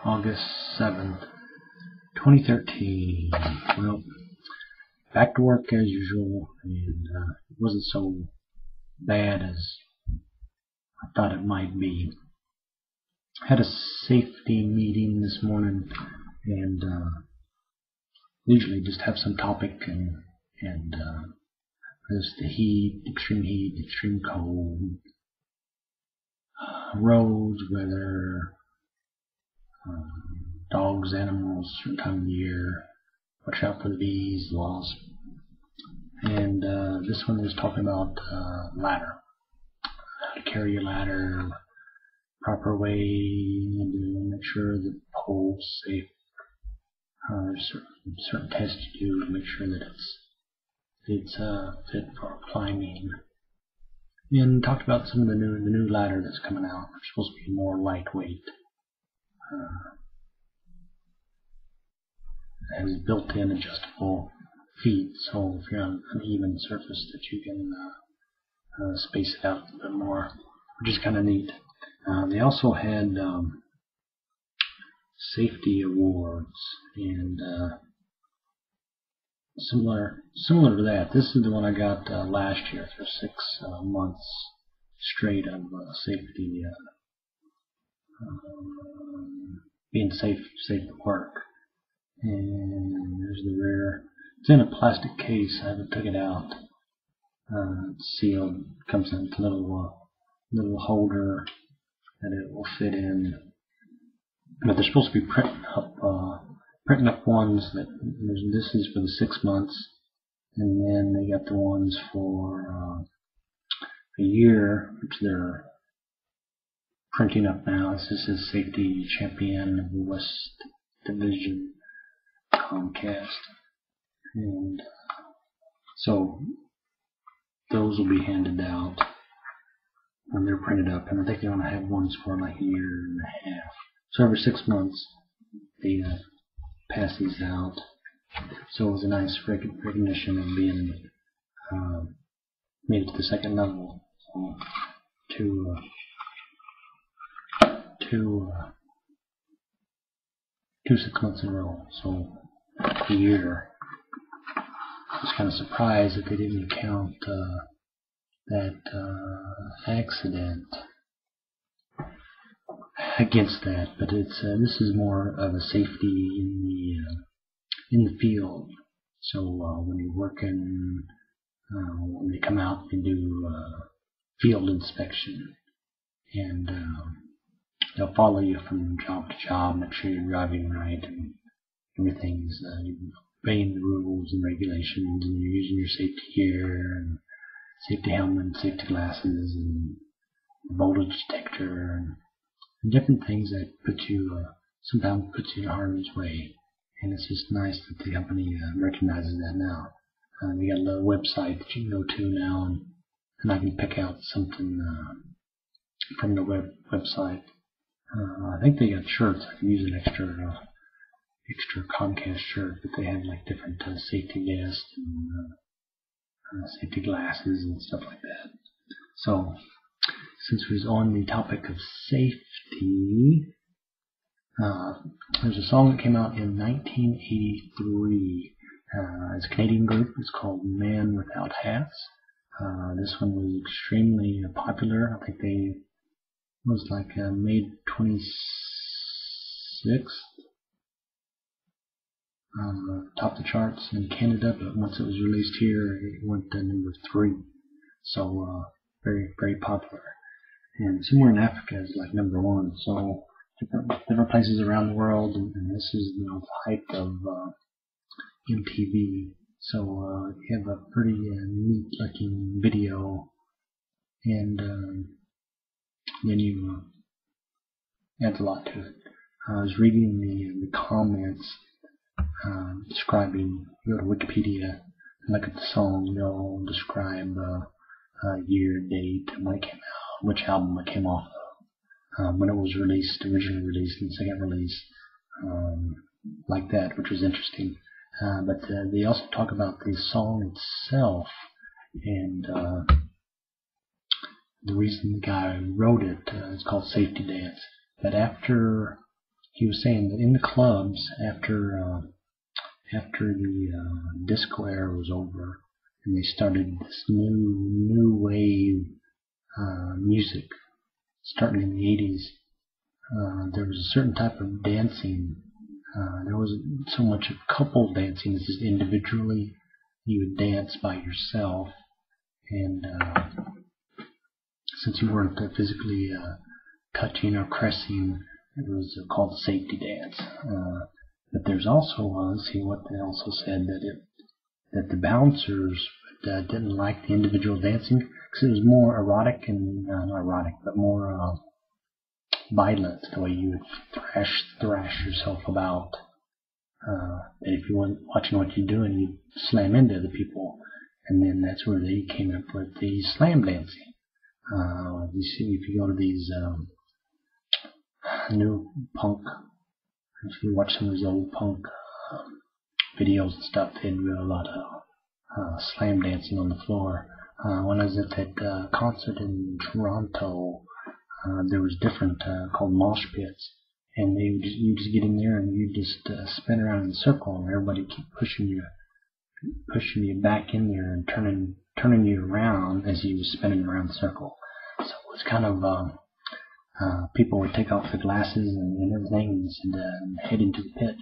August 7th, 2013. Well, back to work as usual, and it wasn't so bad as I thought it might be. Had a safety meeting this morning, and usually just have some topic and there's the heat, extreme cold, roads, weather, dogs, animals, certain time of the year, watch out for the bees, wasps. And this one is talking about ladder, how to carry your ladder, proper way, and make sure the pole's safe. Certain tests you do to make sure that it's fit for climbing. And talked about some of the new ladder that's coming out. It's supposed to be more lightweight. Has built-in adjustable feet, so if you're on an uneven surface, that you can space it out a little bit more, which is kind of neat. They also had safety awards, and similar to that. This is the one I got last year for 6 months straight of safety, being safe at work. And there's the rear. It's in a plastic case. I haven't took it out. It's sealed. Comes in a little holder that it will fit in. But they're supposed to be printing up ones that this is for the 6 months, and then they got the ones for a year, which they're printing up now. This is Safety Champion of the West Division, Comcast, and so those will be handed out when they're printed up, and I think they want to have ones for like a year and a half. So every 6 months they pass these out. So it was a nice recognition of being made it to the second level. So two 6 months in a row. So a year. I was kind of surprised that they didn't count that accident against that, but it's this is more of a safety in the field. So when you're working, when they come out and do field inspection, and they'll follow you from job to job, make sure you're driving right and everything's obeying the rules and regulations, and you're using your safety gear and safety helmet, safety glasses, and voltage detector, and different things that sometimes puts you in harm's way. And it's just nice that the company recognizes that now. They got a little website that you can go to now, and I can pick out something from the website. I think they got shirts. I can use an extra Comcast shirt, but they have like different safety vests and safety glasses and stuff like that. So, since we was on the topic of safety, there's a song that came out in 1983. It's a Canadian group. It's called Man Without Hats. This one was extremely popular. I think they was like made 26th, top the charts in Canada, but once it was released here, it went to number 3. So very, very popular. And somewhere in Africa is like number 1. So different places around the world, and this is the height of MTV. So you have a pretty neat looking video, and then you adds a lot to it. I was reading the comments describing. You go to Wikipedia and look at the song. They'll describe year, date, when it came out, which album it came off of, when it was released, originally released, and second release, like that, which was interesting. But they also talk about the song itself, and the reason the guy wrote it is called Safety Dance. But after he was saying that in the clubs after the disco era was over and they started this new wave music starting in the 80s, there was a certain type of dancing. There wasn't so much of couple dancing as just individually. You would dance by yourself, and since you weren't physically touching or caressing, it was called a safety dance. But there's also, let's see what they also said, that the bouncers didn't like the individual dancing because it was more erotic and not erotic, but more violent, the way you would thrash yourself about. And if you weren't watching what you're doing, you'd slam into other people. And then that's where they came up with the slam dancing. You see, if you go to these new punk, if you watch some of these old punk videos and stuff, they do a lot of slam dancing on the floor. When I was at that concert in Toronto, there was different called mosh pits, and you just get in there and you just spin around in a circle, and everybody keep pushing you back in there and turning you around as you were spinning around the circle. So it was kind of people would take off their glasses and everything and head into the pit,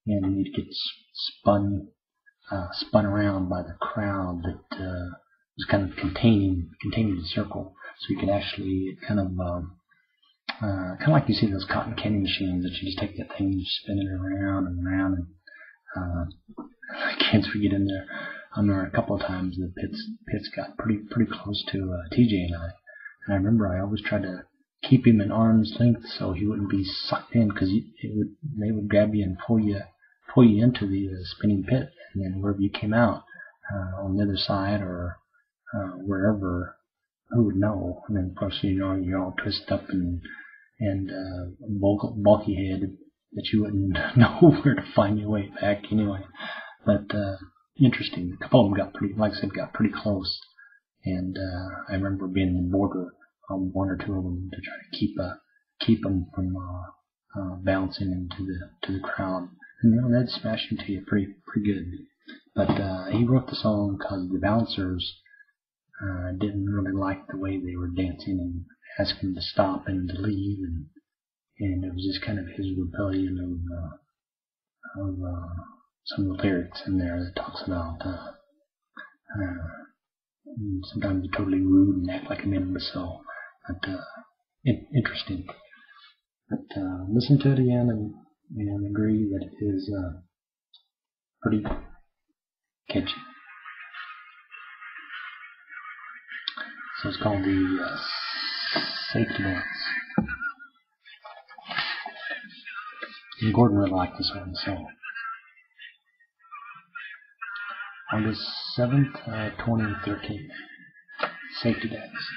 and you'd get spun around by the crowd that was kind of containing the circle, so you could actually kind of like you see those cotton candy machines that you just take that thing and you spin it around and around. And kids would get in there. I remember a couple of times the pits got pretty close to TJ and I remember I always tried to keep him at arm's length so he wouldn't be sucked in, because they would grab you and pull you into the spinning pit, and then wherever you came out on the other side or wherever, who would know? And then of course you're all twisted up and bulky head that you wouldn't know where to find your way back anyway. But interesting. A couple of them got pretty close, and I remember being in the border on one or two of them to try to keep them from bouncing into the crowd. And they'd smash into you pretty good. But he wrote the song because the bouncers didn't really like the way they were dancing and asked him to stop and to leave, and it was just kind of his rebellion of some of the lyrics in there that talks about sometimes they're totally rude and act like an imbecile. But interesting. But listen to it again and agree that it is pretty catchy. So it's called the Safety Dance. And Gordon really liked this one, so August 7th, 2013, Safety Dance.